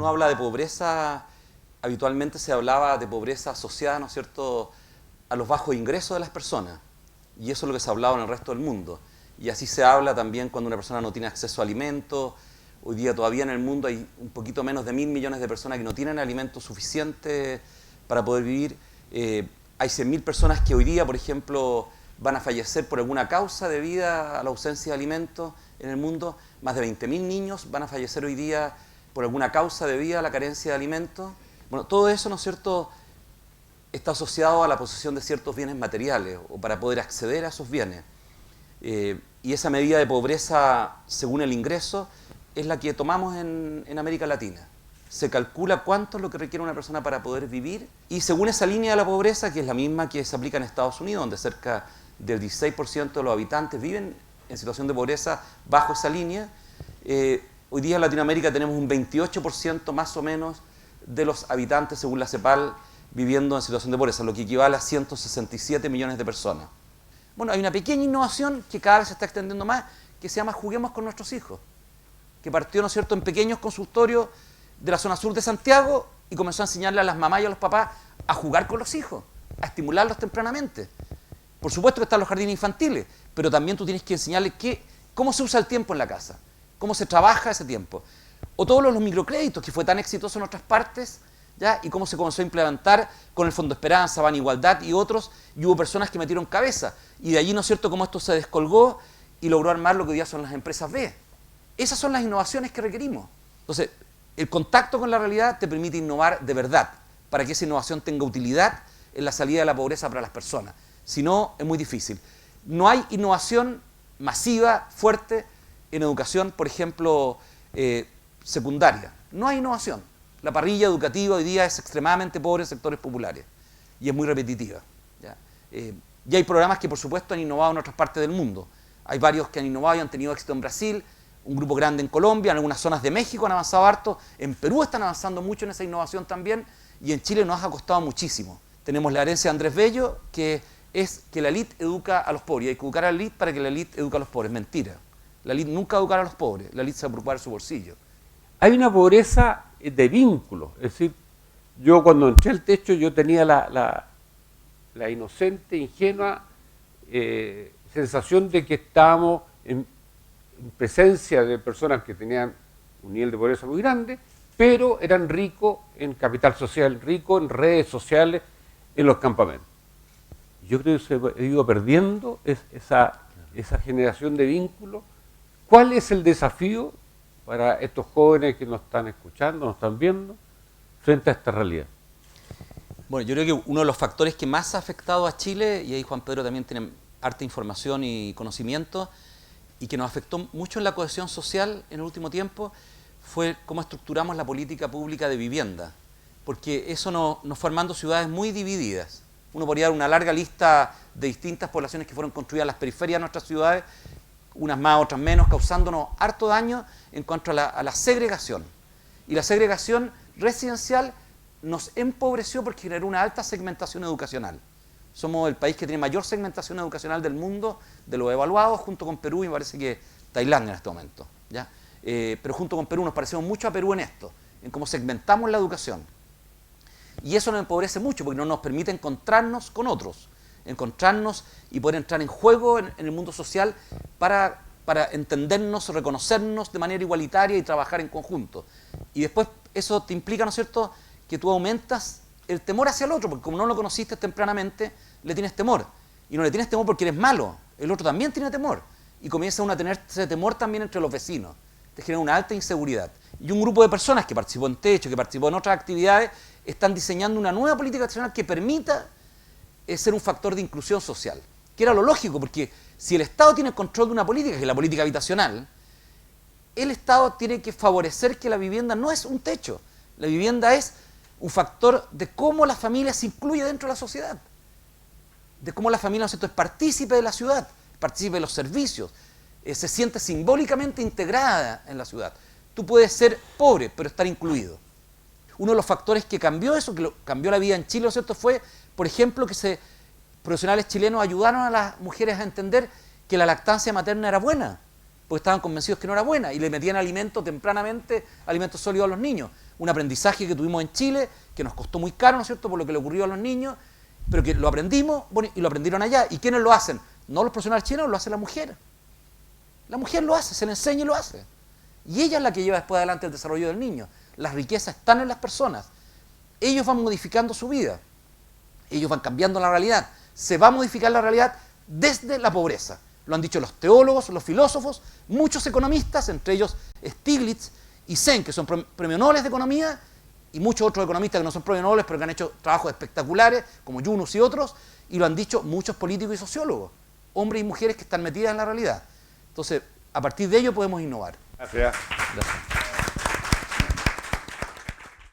uno habla de pobreza, habitualmente se hablaba de pobreza asociada, ¿no es cierto?, a los bajos ingresos de las personas. Y eso es lo que se ha hablado en el resto del mundo. Y así se habla también cuando una persona no tiene acceso a alimentos. Hoy día todavía en el mundo hay un poquito menos de 1.000 millones de personas que no tienen alimentos suficientes para poder vivir. Hay 100.000 personas que hoy día, por ejemplo, van a fallecer por alguna causa debida a la ausencia de alimentos en el mundo. Más de 20.000 niños van a fallecer hoy día por alguna causa debida a la carencia de alimentos. Bueno, todo eso, ¿no es cierto?, está asociado a la posesión de ciertos bienes materiales o para poder acceder a esos bienes. Y esa medida de pobreza según el ingreso es la que tomamos en América Latina. Se calcula cuánto es lo que requiere una persona para poder vivir y según esa línea de la pobreza, que es la misma que se aplica en Estados Unidos, donde cerca del 16% de los habitantes viven en situación de pobreza bajo esa línea, hoy día en Latinoamérica tenemos un 28% más o menos de los habitantes, según la CEPAL, viviendo en situación de pobreza, lo que equivale a 167 millones de personas. Bueno, hay una pequeña innovación que cada vez se está extendiendo más, que se llama Juguemos con nuestros hijos, que partió, ¿no es cierto?, en pequeños consultorios de la zona sur de Santiago y comenzó a enseñarle a las mamás y a los papás a jugar con los hijos, a estimularlos tempranamente. Por supuesto que están los jardines infantiles, pero también tú tienes que enseñarles cómo se usa el tiempo en la casa, cómo se trabaja ese tiempo. O todos los microcréditos, que fue tan exitoso en otras partes, ¿ya? Y cómo se comenzó a implementar con el Fondo Esperanza, Ban Igualdad y otros, y hubo personas que metieron cabeza. Y de allí, ¿no es cierto?, cómo esto se descolgó y logró armar lo que hoy día son las empresas B. Esas son las innovaciones que requerimos. Entonces, el contacto con la realidad te permite innovar de verdad, para que esa innovación tenga utilidad en la salida de la pobreza para las personas. Si no, es muy difícil. No hay innovación masiva, fuerte, en educación, por ejemplo, secundaria. No hay innovación. La parrilla educativa hoy día es extremadamente pobre en sectores populares y es muy repetitiva. ¿Ya? Y hay programas que, por supuesto, han innovado en otras partes del mundo. Hay varios que han innovado y han tenido éxito en Brasil, un grupo grande en Colombia, en algunas zonas de México han avanzado harto, en Perú están avanzando mucho en esa innovación también, y en Chile nos ha costado muchísimo. Tenemos la herencia de Andrés Bello, que es que la élite educa a los pobres, y hay que educar a la élite para que la élite eduque a los pobres. Mentira. La élite nunca va a educar a los pobres, la élite se va a preocupar de su bolsillo. Hay una pobreza de vínculos, es decir, yo cuando entré al techo yo tenía la inocente, ingenua sensación de que estábamos en presencia de personas que tenían un nivel de pobreza muy grande, pero eran ricos en capital social, ricos en redes sociales, en los campamentos. Yo creo que se ha ido perdiendo esa generación de vínculos. ¿Cuál es el desafío para estos jóvenes que nos están escuchando, nos están viendo, frente a esta realidad? Bueno, yo creo que uno de los factores que más ha afectado a Chile, y ahí Juan Pedro también tiene harta información y conocimiento, y que nos afectó mucho en la cohesión social en el último tiempo, fue cómo estructuramos la política pública de vivienda. Porque eso nos fue armando ciudades muy divididas. Uno podría dar una larga lista de distintas poblaciones que fueron construidas en las periferias de nuestras ciudades, unas más, otras menos, causándonos harto daño en cuanto a la segregación. Y la segregación residencial nos empobreció porque generó una alta segmentación educacional. Somos el país que tiene mayor segmentación educacional del mundo, de los evaluados, junto con Perú y me parece que Tailandia en este momento. ¿Ya? Pero junto con Perú nos parecemos mucho a Perú en esto, en cómo segmentamos la educación. Y eso nos empobrece mucho porque no nos permite encontrarnos con otros, encontrarnos y poder entrar en juego en el mundo social para entendernos, reconocernos de manera igualitaria y trabajar en conjunto. Y después eso te implica, ¿no es cierto?, que tú aumentas el temor hacia el otro, porque como no lo conociste tempranamente, le tienes temor. Y no le tienes temor porque eres malo, el otro también tiene temor. Y comienza uno a tener ese temor también entre los vecinos. Te genera una alta inseguridad. Y un grupo de personas que participó en Techo, que participó en otras actividades, están diseñando una nueva política nacional que permita ser un factor de inclusión social. Que era lo lógico, porque si el Estado tiene control de una política, que es la política habitacional, el Estado tiene que favorecer que la vivienda no es un techo. La vivienda es un factor de cómo la familia se incluye dentro de la sociedad, de cómo la familia, ¿no es cierto?, es partícipe de la ciudad, partícipe de los servicios, se siente simbólicamente integrada en la ciudad. Tú puedes ser pobre, pero estar incluido. Uno de los factores que cambió eso, que cambió la vida en Chile, ¿no es cierto?, fue, por ejemplo, que profesionales chilenos ayudaron a las mujeres a entender que la lactancia materna era buena, porque estaban convencidos que no era buena y le metían alimento tempranamente, alimentos sólidos a los niños. Un aprendizaje que tuvimos en Chile, que nos costó muy caro, ¿no es cierto?, por lo que le ocurrió a los niños, pero que lo aprendimos, bueno, y lo aprendieron allá. ¿Y quiénes lo hacen? No los profesionales chinos, lo hace la mujer. La mujer lo hace, se le enseña y lo hace. Y ella es la que lleva después adelante el desarrollo del niño. Las riquezas están en las personas. Ellos van modificando su vida. Ellos van cambiando la realidad. Se va a modificar la realidad desde la pobreza. Lo han dicho los teólogos, los filósofos, muchos economistas, entre ellos Stiglitz y Sen, que son premios Nobel de Economía, y muchos otros economistas que no son premios Nobel, pero que han hecho trabajos espectaculares, como Yunus y otros, y lo han dicho muchos políticos y sociólogos, hombres y mujeres que están metidas en la realidad. Entonces, a partir de ello podemos innovar. Gracias. Gracias.